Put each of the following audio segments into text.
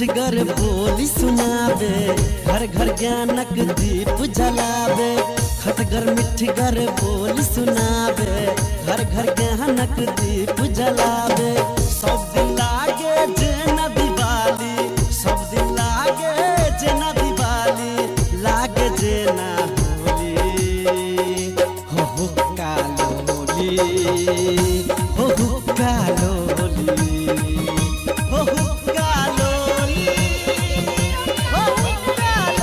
मिठगर बोली सुनावे, घर घर ज्ञानक दीप जलावे। खटगर मिठगर बोली सुनावे, घर घर ज्ञानक दीप जलावे। सब दिन लागे जेना दिवाली, सब दिन लागे जेना दिवाली, लागे जेना होली। हो कालोली, हो कालोली, हो कालोली, हो कालोली,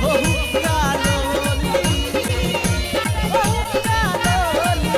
हो कालोली, हो कालोली।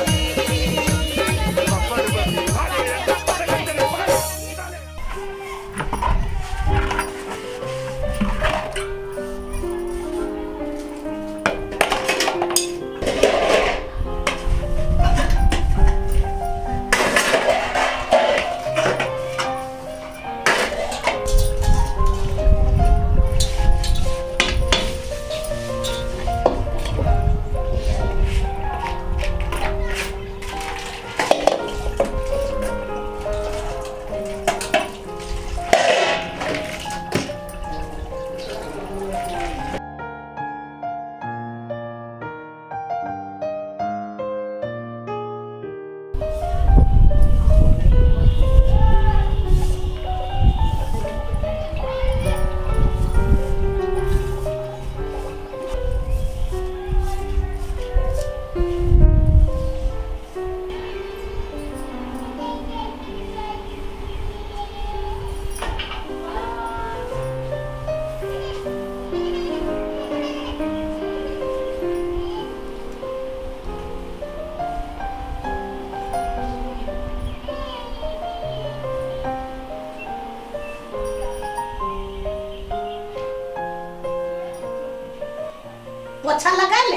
पोछा लगा ले।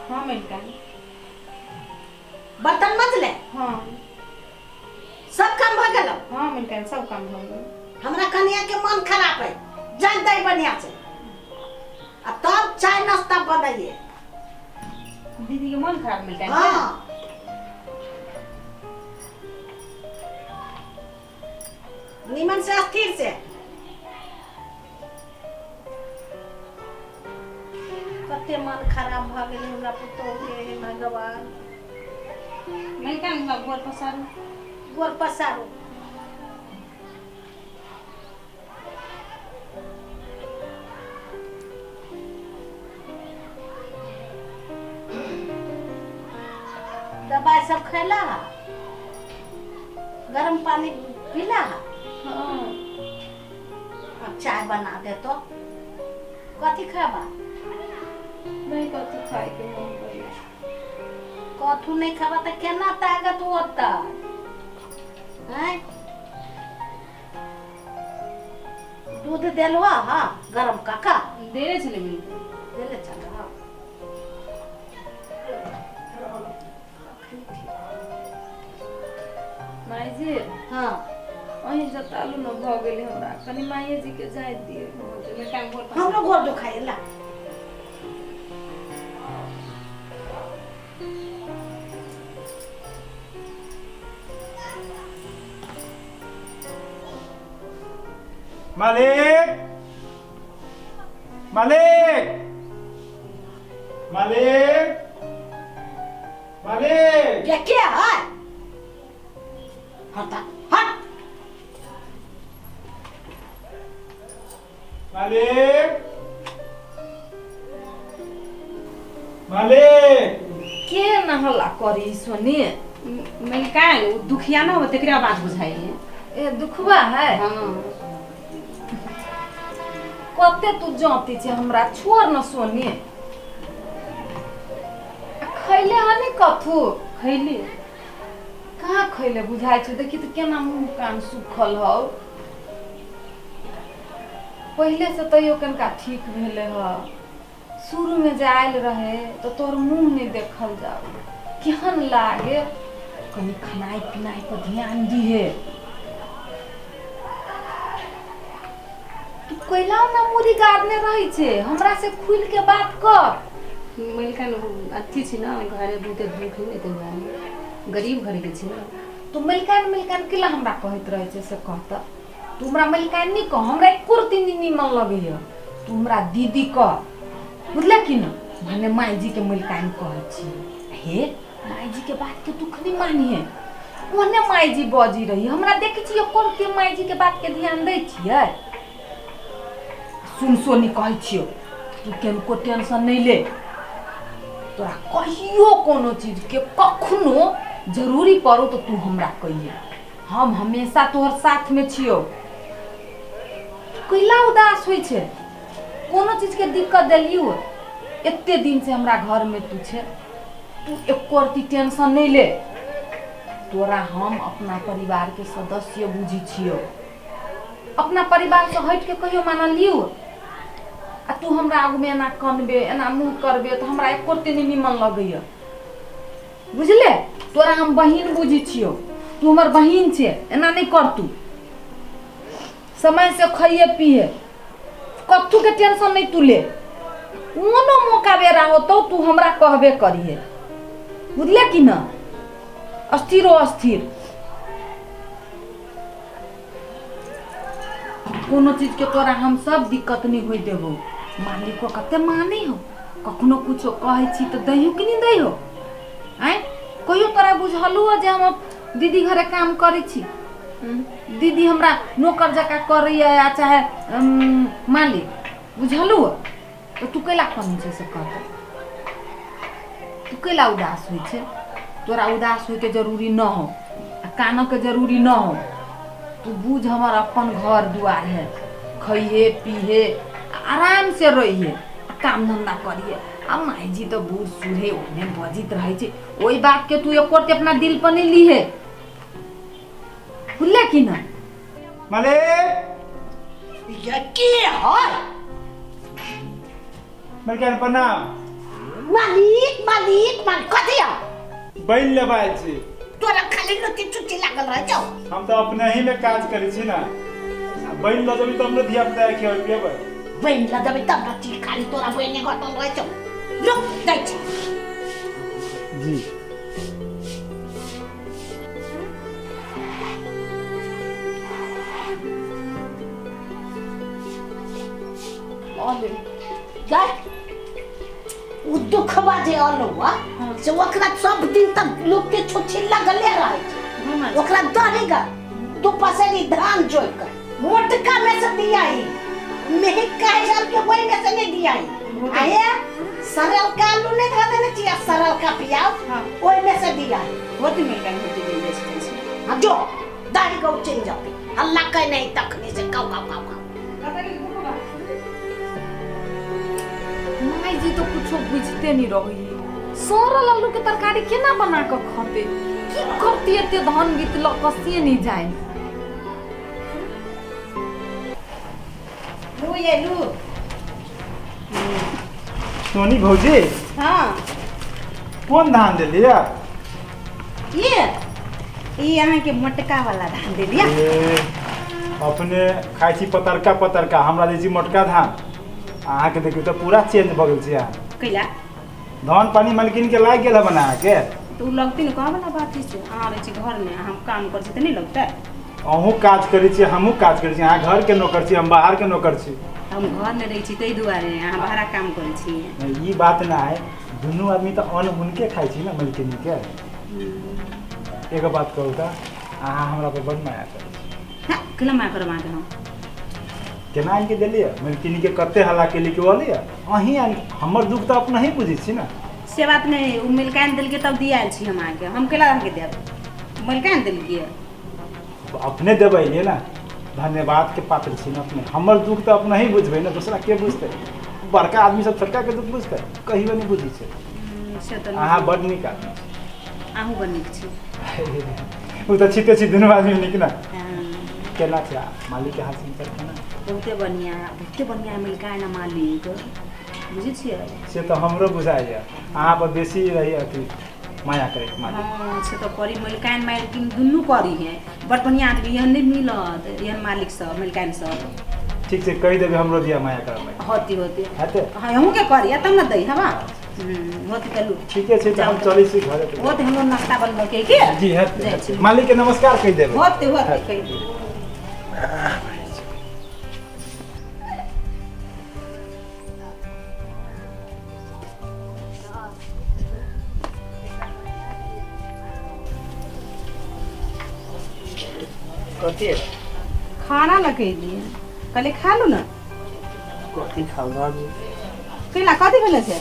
हाँ मिलकर। बर्तन मज ले। हाँ सब काम भ गेल। हाँ मिलकर सब काम हो गए। हमरा कन्या के मन खराब है, जान दे बढ़िया से। अब तब चाय नाश्ता बनाइए। दीदी के मन खराब मिलकर। हाँ निमन से स्थिर से। कते मन खराब भ गेल हमरा पुतोह के, हे भगवान। मिलकर गोर पसारू। गोर पसारू। दवाई सब खैला है, गर्म पानी पीला है। हाँ अब चाय बना दे तो। कथी खाबा? नहीं कथी खाए के मन करी। कथू नहीं खाबा तो केना ताकत होता है? दूध देलवा हाँ गरम काका देरे चले मिलकर। देले चला। माई जी हाँ अहीं जतालू न भ गेले हमरा, कनी माई जी के जाय दिए। मैं काम गोर पसारू। हमरो गोर दुखाए ला। मालिक, मालिक, मालिक, मालिक। ये क्या है? हटा हट। मालिक, मालिक। के न हल्ला करी सोनी? मिलकर दुखिया ना हो तेकरा बात बुझाइए। ए दुखवा है। हाँ कते तू जाती छे हमरा, छोड़ न सोनी। खैले हनी कथू? खैली कहाँ खैले बुझाई छे? देखी तो केना मुंह कान सुखल हौ। पहले से तैयो कनका ठीक भेले ह। शुरू में जायल रहे तो तोर मुंह नहीं देखल जाओ, केहन लागे। कनी खानाई पिनाई पर ध्यान दिहे। तू कोइला ना मुरी गाड़ने रही छे, हमरा से खुल के बात कर। मिलकर अथी छी ना, घरे बहुते दुख है तो गरीब घर के छी ना। तू मिलकन मिलकन किला हमरा कहत रहे छे से कहता। तू हमरा मलिकाइन नहीं कह, हमरा एको रती निमन लगे है। तू हमरा दीदी कह, बुझले कि ना? मैंने माई जी के मलिकाइन कहे छी। हे माई जी के बात के दुख नहीं मानी है। ओने माई जी बजी रही, हमरा देखे छी एको रती माई जी के बात के ध्यान दै छियै। सुन सोनी कहै छियो, तू केनको टेंशन नहीं ले। तोरा कहियो कोनो चीज के कखनो जरूरी पड़ो तो तू हमरा कहिए, हम हमेशा तोहर साथ में छियो। कैला उदास होई छे? कोनो चीज के दिक्कत देलियो? एते दिन से हमरा घर में तू छे, तू एको रती टेंशन नहीं ले। तोरा हम अपना परिवार के सदस्य बुझी छियो, अपना परिवार से हट के कहियो माना लियो। आ तू हमरा आगू में एना कनबे, एना मुंह करबे तो हमरा एको रती नहीं निमन लगैया, बुझले? तोरा हम बहिन बुझी छियो, तू हमर बहिन छे, एना नहीं कर। तू समय से खाइए पिए, कथू के टेंशन नहीं तू ले। कोनो मौका बेरा हो तो तू हमरा कहबे करिए, बुझले कि ना? अस्थिर अस्थिर कोनो चीज के तोरा हम सब दिक्कत नहीं होई देबो। मालिक को कते माने हो, कखनो कुछो कहै छी तो दहियो कि नहीं दहियो? आय कहियो तोरा बुझलु जे हम दीदी घरे काम करै छी? दीदी हमरा नौकर जका करैया या चाहे मालिक, बुझलु? तो तू कैला कमी छे से कहते? तू कैला उदास होई छे? तोरा उदास होई के जरूरी न हो, कान के जरूरी न हो। तू बुझ हमर अपन घर दुआर है, खइहे पीहे आराम से रहिए, काम धंधा करिए। आ माई जी तो बूढ़ सूढ़े ओने बजित रहे छे, ओई बात के तू एको रती अपना दिल पर नहीं ली है, बुझले कि ना? माले ये की है? मलिकाइन प्रणाम। मालिक मालिक मान कथिया? बैन लेबाय छी। तोरा खाली लुटी चुटी लागल रह जाओ। हम तो अपने ही में काज करै छी ना। बैन ल जबी तो हमरे धिया पुता के पियबै। बैन ल जबी तब रची खाली तोरा बैने घटल रह जाओ। रुक दै छी। जी ओले जाय उ दुख बाजे अलवा से ओकरा सब दिन तक लोग के छोछी लगले रहे छै। ओकरा दरेगा दो पसेरी धान जोइ कर मोटका में से दियाई मेह काहे साल के वही में से नहीं दियाई। आए सरल का आलू नहीं खा देने चाहिए, सरल का प्याज वही में से दियाई। होती में क्या होती है जैसे हां जो दाढ़ी को चेंज जाते अल्लाह का नहीं तकने से काव काव काव माई जी तो कुछो बुझते नहीं रही। सरल आलू के तरकारी केना बना के खाते? की करती एते धान गीत लकसिए नहीं जाए। लू ये लू। सोनी भौजी हां कौन धान दे लिया? ये यहाँ के मोटका वाला धान दे दिया। अपने खाई छी पतरका पतरका, हमरा दे छी मोटका धान। अहाँ के देखियो तो पूरा चेंज भ गेल छै। कैला धान पानी मालकिन के लाग गेल बना के तो लगती न कहा वाला बात छै। अहाँ रहे छी घर में, हम काम कर छी त नहीं लगता? अहूँ काज करै छी, हमहूँ काज करै छी। अहाँ घर के नौकर छी, हम बाहर के नौकर छी। हम घर में रही छी तै दुआरे अहाँ बाहर काम करे छी। ई बात ना है, दुनू आदमी तो अन्न उनके खाई छी ना मालकिन के। एगो बात कहू त अहाँ हमरा पर बड़ माया करै छी। हां केला माया कर मां के हम केना इनके देलिए मालकिन के कते हल्ला के लिखे वाली अहीं हमर दुख तो अपना ही बुझी छी ना। से बात नहीं, उ मिलकान दिल के तब दिया छी हम आके, हम केला के देब? मिलकान दिल के अपने देबै ये ना, धन्यवाद के पात्र छी ना अपने। हमर दुख तो अपना ही बुझबै ना, दूसरा के बुझतै? बड़का आदमी सब छोटका के दुख बुझतै? कहियो नहीं बुझी छै। से तो अहाँ बड़ नीक आदमी छी। आहू बड़ नीक छी। उ तो छिते छी दुनू आदमी नीक ना। हाँ, केना छै मालिक के हाथ से केना? बहुते बढ़िया मिलकान मालिक बुझे छियै। से तो हमरो बुझाइए, अहाँ पर बेसी रही अथी माया करे मालिक। हाँ से तो करी मिलकान मालिक दुनू करी है, बड़ बढ़िया आदमी यहाँ नहीं मिलत यहाँ मालिक सब मिलकान सब। ठीक से कह देबे हमरो दिया माया करबै। होती होती हेते हाँ हमहू के करी तब ना दई हवा। होती चलू ठीक है त हम चलै छी घरे पे। होते हम नाश्ता बनबे के जी हेते मालिक के नमस्कार कह देबे। होते कह कथी है खाना न कैली कहले खा लो ना कथी खाऊ बाबू कैला कथी भेले से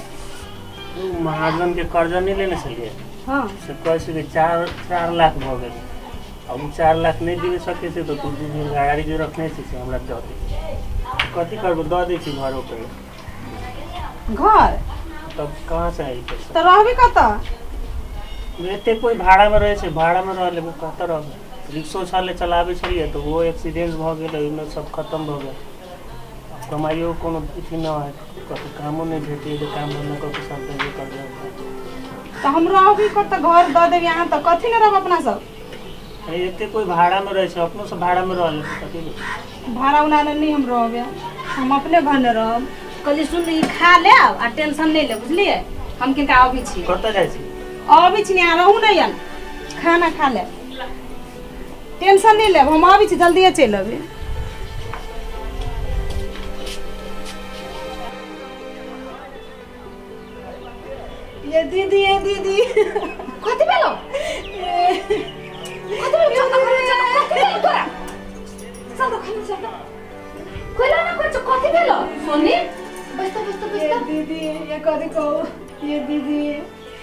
महाजन के कर्जा नहीं लेने छलिए हां से कैसे के 4 लाख भ गेल अब 4 लाख नहीं दे सके से तो तू गाड़ी जो रखने से हमरा दे दे कथी करबो द दे छी घरो पे घर तब कहां से आई पैसा तो रहबे कता एते कोई भाड़ा में रहे से भाड़ा में रह लेबो कत रह रिक्शा साले चलाबे छलिए तो वो एक्सीडेंट भ गेल ओइमे सब खत्म भ गेल कमाइयो कोनो इथि न है कथी कामो नहीं भेटे जे काम न कर के सब दे कर दे तो हम रहबे कता घर द देब यहां तो कथी न रहब अपना सब एते कोई भाड़ा में रहे से अपनो से भाड़ा में रह ले कथी भाड़ा उना नहीं हम रहबे हम अपने घर में रहब कहली सुन ई खा ले आ टेंशन नहीं ले बुझलिए हम किनका आबी छी कत जाय छी अभी छी यहाँ रहू नहीं यान खाना खा ले टेंशन नहीं ले हम अभी छी जल्दी चल अबे ये दीदी कथी भेलो कथी भेलो सोनी बस दीदी ये कथी कहू ये दीदी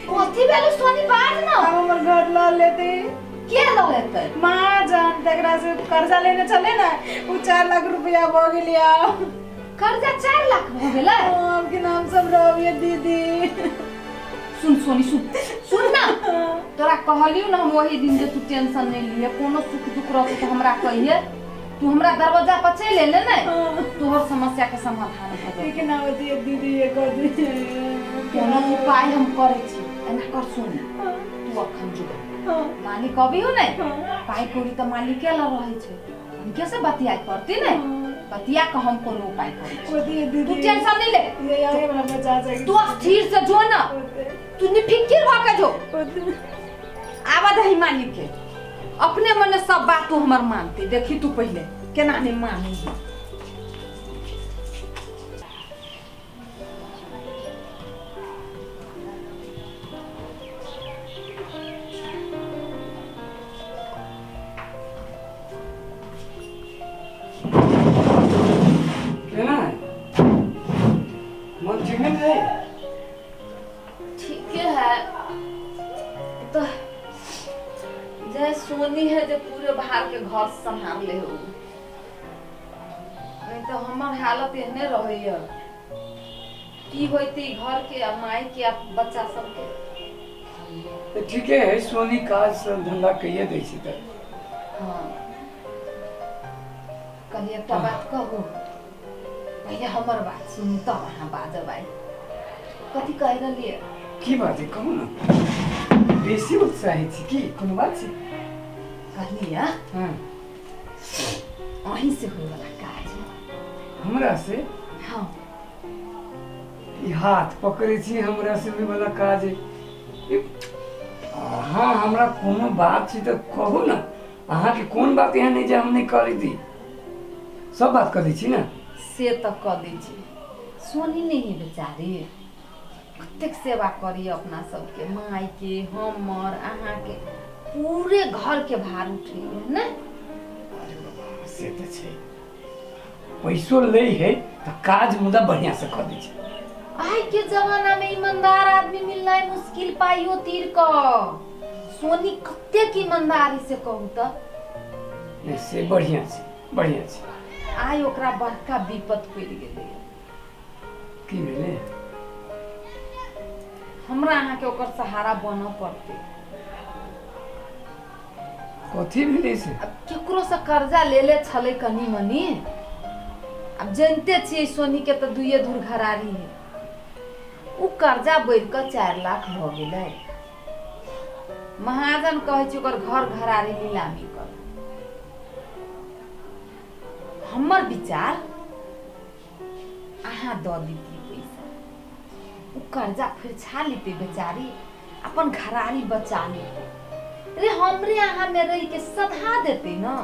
कथी भेलो सोनी बात ना हमर घर ला लेते के लो लेते माँ जान तकरा से कर्जा लेने चले ना वो 4 लाख रुपया भ गेलिया कर्जा 4 लाख भ गेलै हम के नाम सब रहबिए दीदी सुन सोनी सुन ना तोरा कहलियो ना हम वही दिन जे तू टेंशन नहीं लिए कोनो सुख दुख रहत तो हमरा कहिए तू हमरा दरवाजा पर चल ले ना तोहर समस्या के समाधान भ जाई ठीक ना होती दीदी ये कर दी कोनो उपाय हम करे छी एना कर सोनी तू अखन जो मालिक कभी हो नहीं पाई कोरी तो मालिक ला रहे छे हम कैसे बतिया करती नहीं बतिया का हम कोनो उपाय करे तू टेंशन नहीं ले ये आगे वाला बचा जाएगी तू स्थिर से जो ना तू निफिकिर भ के जो आवा दही मालिक के अपने मन सब बात तू हमर मानती देखी तू पहले केना नहीं मानी ठीक है तो जय सोनी है जो पूरे बाहर के घर संभाल ले हो नहीं तो हमार हालत एहने रहे की होती घर के माई के बच्चा सब के तो ठीक है सोनी काज सब धंधा कहिए दै छी त हां कहिए तो बात कहू पहले हमर बात सुनी तो वहां बाजब आई कथी कह रहलिए की बात है कहू ना बेसी उत्साहित छी की कोनो बात छै कहलिए हां अहीं से होय वाला काज हमरा से हां ई हाथ पकड़े छी हमरा से होय वाला काज हाँ हमरा कोनो बात छै त कहू ना अहाँ के कोन बात एहन नहीं जे हम नहीं करै दी सब बात कर दी छी ना से तो कह दी छी सोनी नहीं बेचारी कतेक सेवा करी अपना सबके माई के हमर अहाँ के पूरे घर के भार उठे है से तो छै पैसो ले है तो काज मुदा बढ़िया से कर दी छी आज के जमाना में ईमानदार आदमी मिलना मुश्किल पाइयो तीर का सोनी कतेक ईमानदारी से कहू त नहीं से बढ़िया छै आई ओकरा बड़का विपत पड़ गेलै की भेले हमरा अहाँ के ओकर सहारा बन पड़ते कथी भेले से अब केकरो से कर्जा ले छले कनी मनी अब जानते छियै सोनी के तो दुइये धुर घरारी है उ कर्जा बढ़ के 4 लाख भ गेलै महाजन कहे छै ओकर घर घरारी नीलामी कर हमर विचार अहाँ द दीती पैसा उ कर्जा फिर छा लेते बेचारी अपन घरारी बचा लेते अरे हमरे यहाँ में रही के सधा देते ना